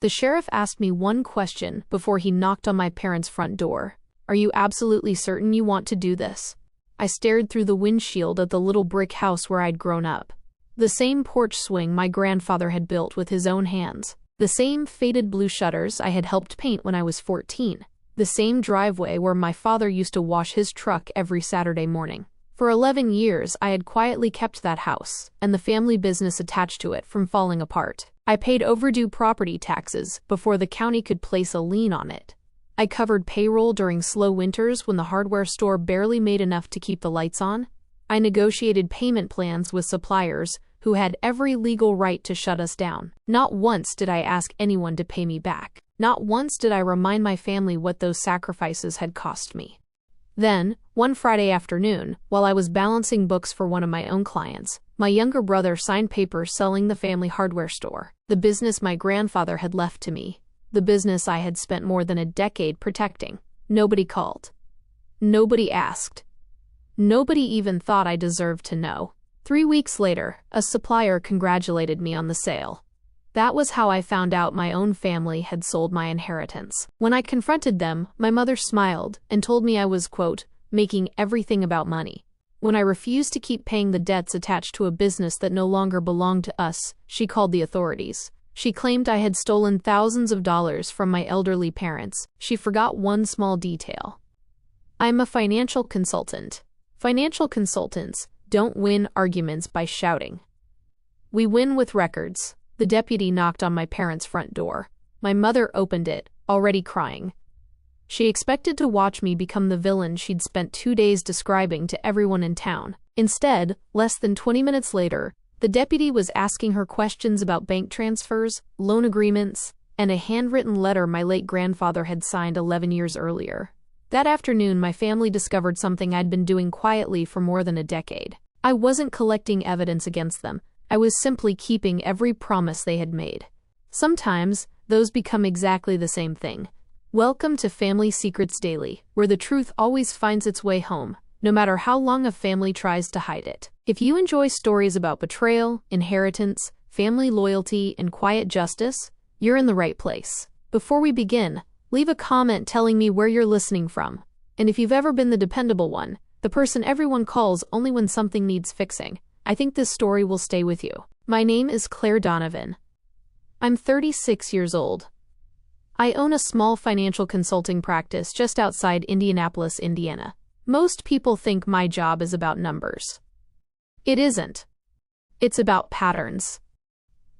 The sheriff asked me one question before he knocked on my parents' front door. "Are you absolutely certain you want to do this?" I stared through the windshield at the little brick house where I'd grown up. The same porch swing my grandfather had built with his own hands. The same faded blue shutters I had helped paint when I was 14. The same driveway where my father used to wash his truck every Saturday morning. For 11 years, I had quietly kept that house, and the family business attached to it, from falling apart. I paid overdue property taxes before the county could place a lien on it. I covered payroll during slow winters when the hardware store barely made enough to keep the lights on. I negotiated payment plans with suppliers who had every legal right to shut us down. Not once did I ask anyone to pay me back. Not once did I remind my family what those sacrifices had cost me. Then, one Friday afternoon, while I was balancing books for one of my own clients, my younger brother signed papers selling the family hardware store, the business my grandfather had left to me, the business I had spent more than a decade protecting. Nobody called. Nobody asked. Nobody even thought I deserved to know. 3 weeks later, a supplier congratulated me on the sale. That was how I found out my own family had sold my inheritance. When I confronted them, my mother smiled and told me I was, quote, making everything about money. When I refused to keep paying the debts attached to a business that no longer belonged to us, she called the authorities. She claimed I had stolen thousands of dollars from my elderly parents. She forgot one small detail. I'm a financial consultant. Financial consultants don't win arguments by shouting. We win with records. The deputy knocked on my parents' front door. My mother opened it, already crying. She expected to watch me become the villain she'd spent 2 days describing to everyone in town. Instead, less than 20 minutes later, the deputy was asking her questions about bank transfers, loan agreements, and a handwritten letter my late grandfather had signed 11 years earlier. That afternoon, my family discovered something I'd been doing quietly for more than a decade. I wasn't collecting evidence against them. I was simply keeping every promise they had made. Sometimes, those become exactly the same thing. Welcome to Family Secrets Daily, where the truth always finds its way home, no matter how long a family tries to hide it. If you enjoy stories about betrayal, inheritance, family loyalty, and quiet justice, you're in the right place. Before we begin, leave a comment telling me where you're listening from. And if you've ever been the dependable one, the person everyone calls only when something needs fixing, I think this story will stay with you. My name is Claire Donovan. I'm 36 years old. I own a small financial consulting practice just outside Indianapolis, Indiana. Most people think my job is about numbers. It isn't. It's about patterns.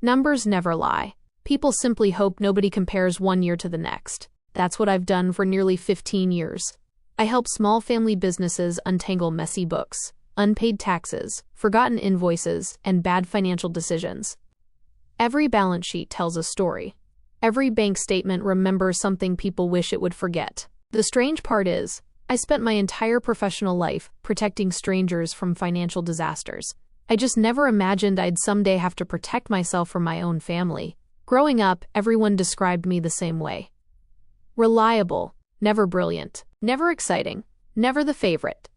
Numbers never lie. People simply hope nobody compares one year to the next. That's what I've done for nearly 15 years. I help small family businesses untangle messy books, unpaid taxes, forgotten invoices, and bad financial decisions. Every balance sheet tells a story. Every bank statement remembers something people wish it would forget. The strange part is, I spent my entire professional life protecting strangers from financial disasters. I just never imagined I'd someday have to protect myself from my own family. Growing up, everyone described me the same way. Reliable, never brilliant, never exciting, never the favorite.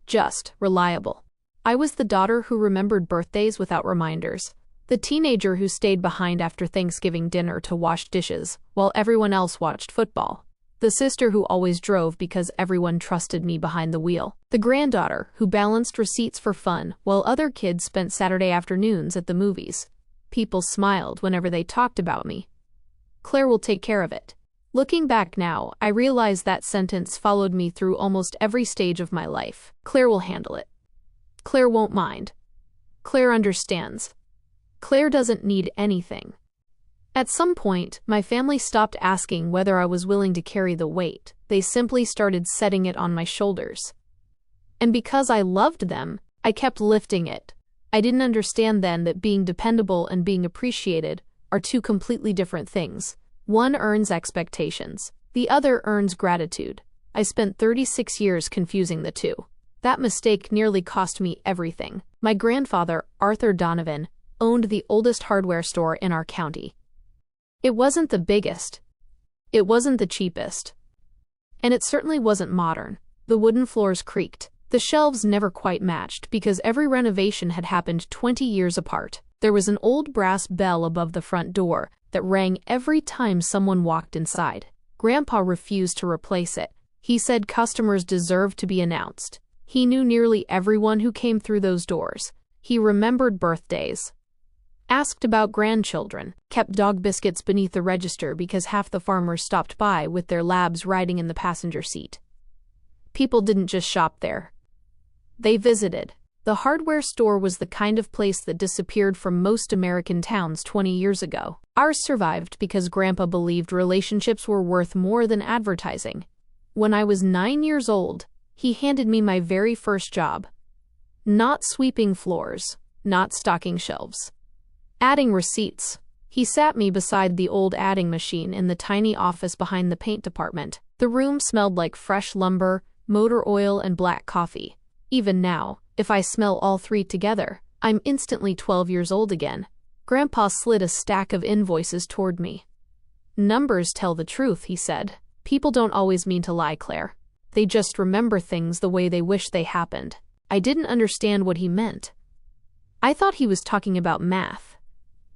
Just reliable. I was the daughter who remembered birthdays without reminders. The teenager who stayed behind after Thanksgiving dinner to wash dishes while everyone else watched football. The sister who always drove because everyone trusted me behind the wheel. The granddaughter who balanced receipts for fun while other kids spent Saturday afternoons at the movies. People smiled whenever they talked about me. Claire will take care of it. Looking back now, I realize that sentence followed me through almost every stage of my life. Claire will handle it. Claire won't mind. Claire understands. Claire doesn't need anything. At some point, my family stopped asking whether I was willing to carry the weight. They simply started setting it on my shoulders. And because I loved them, I kept lifting it. I didn't understand then that being dependable and being appreciated are two completely different things. One earns expectations. The other earns gratitude. I spent 36 years confusing the two. That mistake nearly cost me everything. My grandfather, Arthur Donovan, owned the oldest hardware store in our county. It wasn't the biggest. It wasn't the cheapest. And it certainly wasn't modern. The wooden floors creaked. The shelves never quite matched because every renovation had happened 20 years apart. There was an old brass bell above the front door that rang every time someone walked inside. Grandpa refused to replace it. He said customers deserved to be announced. He knew nearly everyone who came through those doors. He remembered birthdays, asked about grandchildren, kept dog biscuits beneath the register because half the farmers stopped by with their labs riding in the passenger seat. People didn't just shop there. They visited. The hardware store was the kind of place that disappeared from most American towns 20 years ago. Ours survived because Grandpa believed relationships were worth more than advertising. When I was 9 years old, he handed me my very first job. Not sweeping floors, not stocking shelves. Adding receipts. He sat me beside the old adding machine in the tiny office behind the paint department. The room smelled like fresh lumber, motor oil, and black coffee. Even now, if I smell all three together, I'm instantly 12 years old again. Grandpa slid a stack of invoices toward me. Numbers tell the truth, he said. People don't always mean to lie, Claire. They just remember things the way they wish they happened. I didn't understand what he meant. I thought he was talking about math.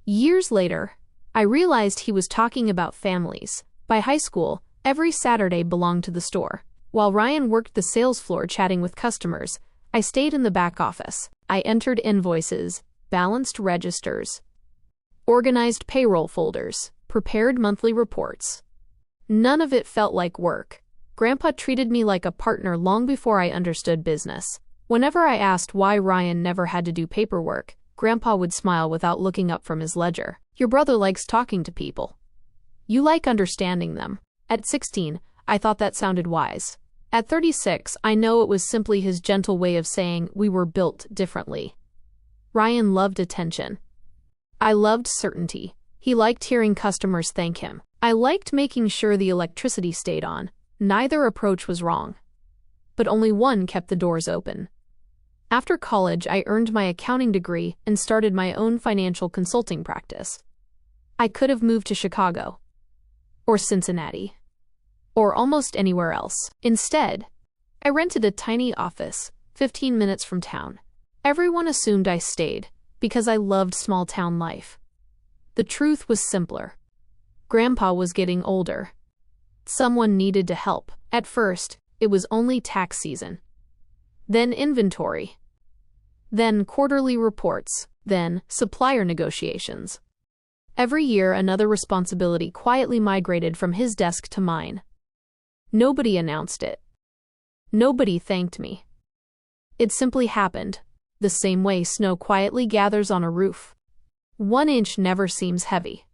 Years later, I realized he was talking about families. By high school, every Saturday belonged to the store. While Ryan worked the sales floor chatting with customers, I stayed in the back office. I entered invoices, balanced registers, organized payroll folders, prepared monthly reports. None of it felt like work. Grandpa treated me like a partner long before I understood business. Whenever I asked why Ryan never had to do paperwork, Grandpa would smile without looking up from his ledger. Your brother likes talking to people. You like understanding them. At 16, I thought that sounded wise. At 36, I know it was simply his gentle way of saying we were built differently. Ryan loved attention. I loved certainty. He liked hearing customers thank him. I liked making sure the electricity stayed on. Neither approach was wrong. But only one kept the doors open. After college, I earned my accounting degree and started my own financial consulting practice. I could have moved to Chicago, or Cincinnati, or almost anywhere else. Instead, I rented a tiny office 15 minutes from town. Everyone assumed I stayed because I loved small-town life. The truth was simpler. Grandpa was getting older. Someone needed to help. At first, it was only tax season. Then inventory. Then quarterly reports. Then supplier negotiations. Every year, another responsibility quietly migrated from his desk to mine. Nobody announced it. Nobody thanked me. It simply happened, the same way snow quietly gathers on a roof. 1 inch never seems heavy.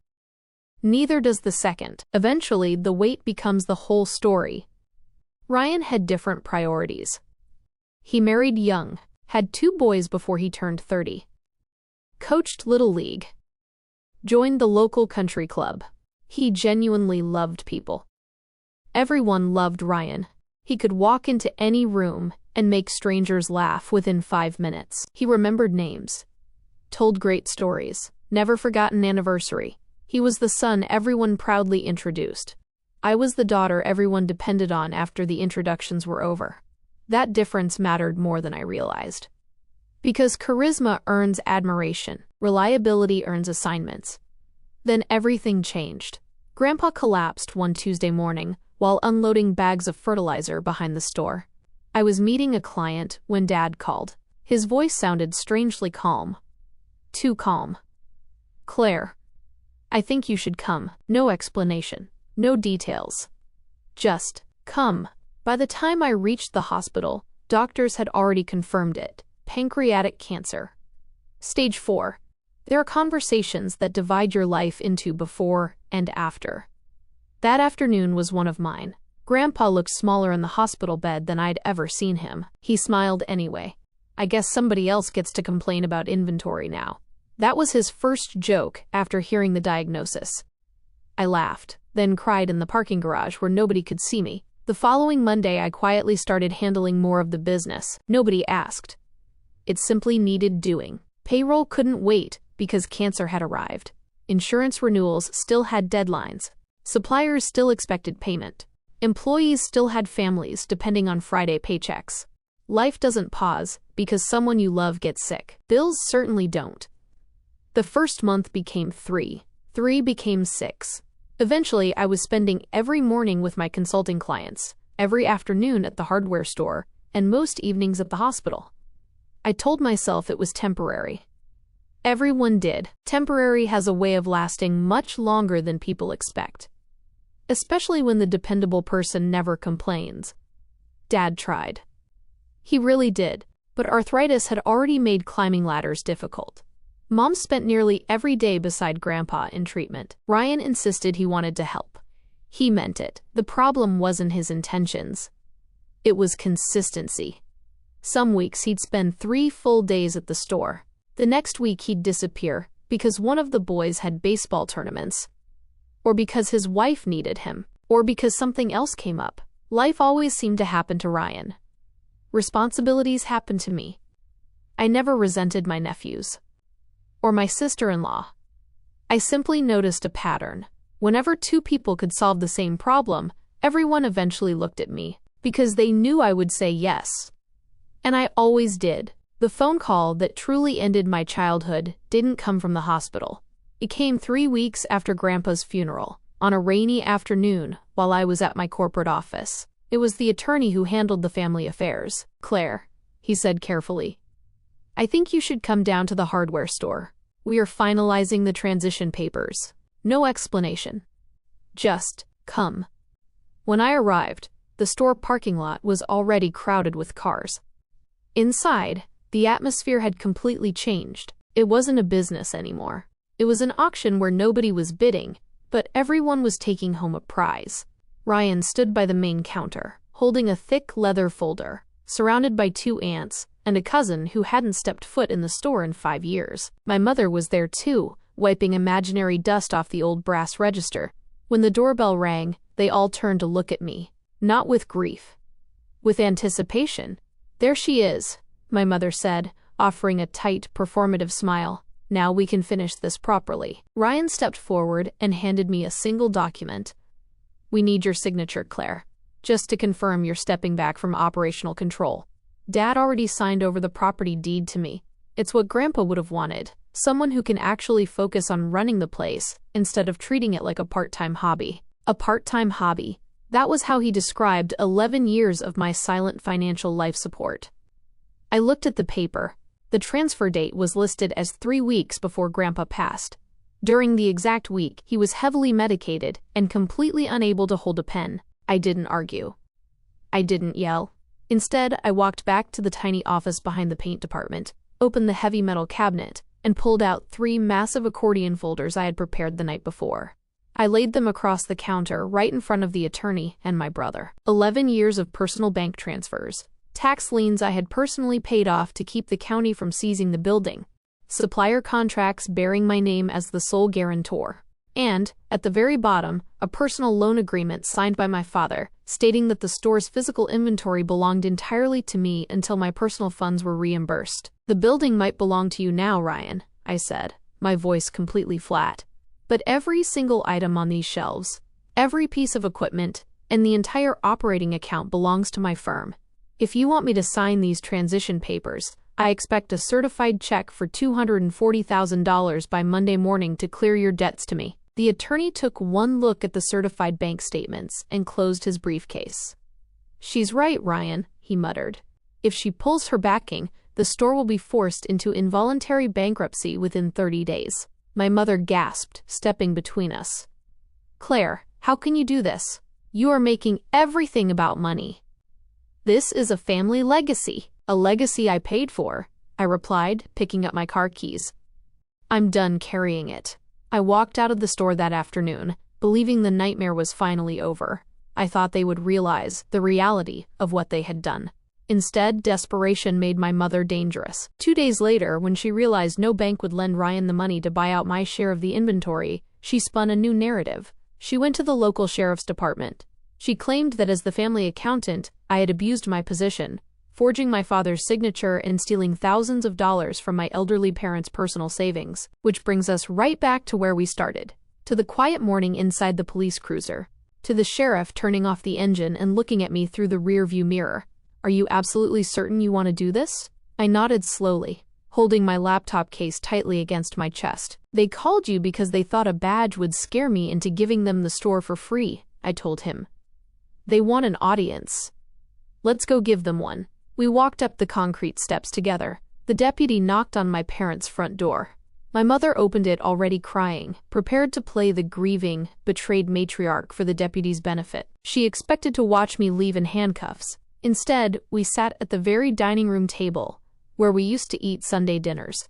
Neither does the second. Eventually, the weight becomes the whole story. Ryan had different priorities. He married young, had 2 boys before he turned 30. Coached Little League. Joined the local country club. He genuinely loved people. Everyone loved Ryan. He could walk into any room and make strangers laugh within 5 minutes. He remembered names, told great stories, never forgot an anniversary. He was the son everyone proudly introduced. I was the daughter everyone depended on after the introductions were over. That difference mattered more than I realized. Because charisma earns admiration, reliability earns assignments. Then everything changed. Grandpa collapsed one Tuesday morning while unloading bags of fertilizer behind the store. I was meeting a client when Dad called. His voice sounded strangely calm. Too calm. Claire, I think you should come. No explanation. No details. Just come. By the time I reached the hospital, doctors had already confirmed it. Pancreatic cancer. Stage 4. There are conversations that divide your life into before and after. That afternoon was one of mine. Grandpa looked smaller in the hospital bed than I'd ever seen him. He smiled anyway. I guess somebody else gets to complain about inventory now. That was his first joke after hearing the diagnosis. I laughed, then cried in the parking garage where nobody could see me. The following Monday, I quietly started handling more of the business. Nobody asked. It simply needed doing. Payroll couldn't wait because cancer had arrived. Insurance renewals still had deadlines. Suppliers still expected payment. Employees still had families depending on Friday paychecks. Life doesn't pause because someone you love gets sick. Bills certainly don't. The first month became 3. 3 became 6. Eventually, I was spending every morning with my consulting clients, every afternoon at the hardware store, and most evenings at the hospital. I told myself it was temporary. Everyone did. Temporary has a way of lasting much longer than people expect, especially when the dependable person never complains. Dad tried. He really did, but arthritis had already made climbing ladders difficult. Mom spent nearly every day beside Grandpa in treatment. Ryan insisted he wanted to help. He meant it. The problem wasn't his intentions. It was consistency. Some weeks he'd spend 3 full days at the store. The next week he'd disappear because one of the boys had baseball tournaments, or because his wife needed him, or because something else came up. Life always seemed to happen to Ryan. Responsibilities happened to me. I never resented my nephews or my sister-in-law. I simply noticed a pattern. Whenever 2 people could solve the same problem, everyone eventually looked at me because they knew I would say yes. And I always did. The phone call that truly ended my childhood didn't come from the hospital. It came 3 weeks after Grandpa's funeral, on a rainy afternoon while I was at my corporate office. It was the attorney who handled the family affairs. "Claire," he said carefully, "I think you should come down to the hardware store. We are finalizing the transition papers." No explanation. Just, come. When I arrived, the store parking lot was already crowded with cars. Inside, the atmosphere had completely changed. It wasn't a business anymore. It was an auction where nobody was bidding, but everyone was taking home a prize. Ryan stood by the main counter, holding a thick leather folder, surrounded by 2 aunts and a cousin who hadn't stepped foot in the store in 5 years. My mother was there too, wiping imaginary dust off the old brass register. When the doorbell rang, they all turned to look at me, not with grief, with anticipation. "There she is," my mother said, offering a tight, performative smile. "Now we can finish this properly." Ryan stepped forward and handed me a single document. "We need your signature, Claire, just to confirm you're stepping back from operational control." Dad already signed over the property deed to me. It's what Grandpa would have wanted, someone who can actually focus on running the place instead of treating it like a part-time hobby. A part-time hobby. That was how he described 11 years of my silent financial life support. I looked at the paper. The transfer date was listed as 3 weeks before Grandpa passed. During the exact week, he was heavily medicated and completely unable to hold a pen. I didn't argue. I didn't yell. Instead, I walked back to the tiny office behind the paint department, opened the heavy metal cabinet, and pulled out 3 massive accordion folders I had prepared the night before. I laid them across the counter right in front of the attorney and my brother. 11 years of personal bank transfers, tax liens I had personally paid off to keep the county from seizing the building, supplier contracts bearing my name as the sole guarantor, and, at the very bottom, a personal loan agreement signed by my father, stating that the store's physical inventory belonged entirely to me until my personal funds were reimbursed. "The building might belong to you now, Ryan," I said, my voice completely flat. "But every single item on these shelves, every piece of equipment, and the entire operating account belongs to my firm. If you want me to sign these transition papers, I expect a certified check for $240,000 by Monday morning to clear your debts to me." The attorney took one look at the certified bank statements and closed his briefcase. "She's right, Ryan," he muttered. "If she pulls her backing, the store will be forced into involuntary bankruptcy within 30 days. My mother gasped, stepping between us. "Claire, how can you do this? You are making everything about money." "This is a family legacy, a legacy I paid for," I replied, picking up my car keys. "I'm done carrying it." I walked out of the store that afternoon, believing the nightmare was finally over. I thought they would realize the reality of what they had done. Instead, desperation made my mother dangerous. 2 days later, when she realized no bank would lend Ryan the money to buy out my share of the inventory, she spun a new narrative. She went to the local sheriff's department. She claimed that as the family accountant, I had abused my position, forging my father's signature and stealing thousands of dollars from my elderly parents' personal savings. Which brings us right back to where we started. To the quiet morning inside the police cruiser. To the sheriff turning off the engine and looking at me through the rearview mirror. "Are you absolutely certain you want to do this?" I nodded slowly. holding my laptop case tightly against my chest. They called you because they thought a badge would scare me into giving them the store for free, I told him. They want an audience. Let's go give them one. We walked up the concrete steps together. The deputy knocked on my parents' front door. My mother opened it already crying, prepared to play the grieving, betrayed matriarch for the deputy's benefit. She expected to watch me leave in handcuffs. Instead, we sat at the very dining room table, where we used to eat Sunday dinners.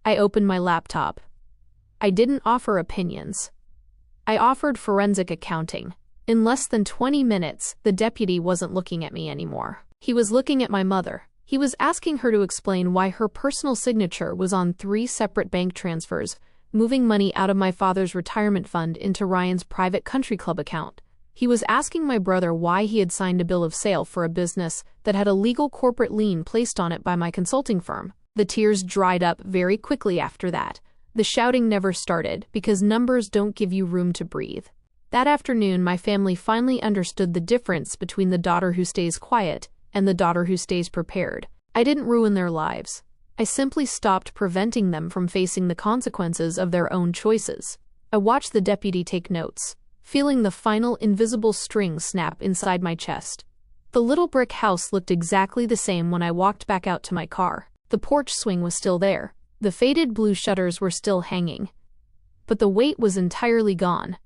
I opened my laptop. I didn't offer opinions. I offered forensic accounting. In less than 20 minutes, the deputy wasn't looking at me anymore. He was looking at my mother. He was asking her to explain why her personal signature was on 3 separate bank transfers, moving money out of my father's retirement fund into Ryan's private country club account. He was asking my brother why he had signed a bill of sale for a business that had a legal corporate lien placed on it by my consulting firm. The tears dried up very quickly after that. The shouting never started because numbers don't give you room to breathe. That afternoon, my family finally understood the difference between the daughter who stays quiet and the daughter who stays prepared. I didn't ruin their lives. I simply stopped preventing them from facing the consequences of their own choices. I watched the deputy take notes, feeling the final invisible string snap inside my chest. The little brick house looked exactly the same when I walked back out to my car. The porch swing was still there. The faded blue shutters were still hanging. But the weight was entirely gone.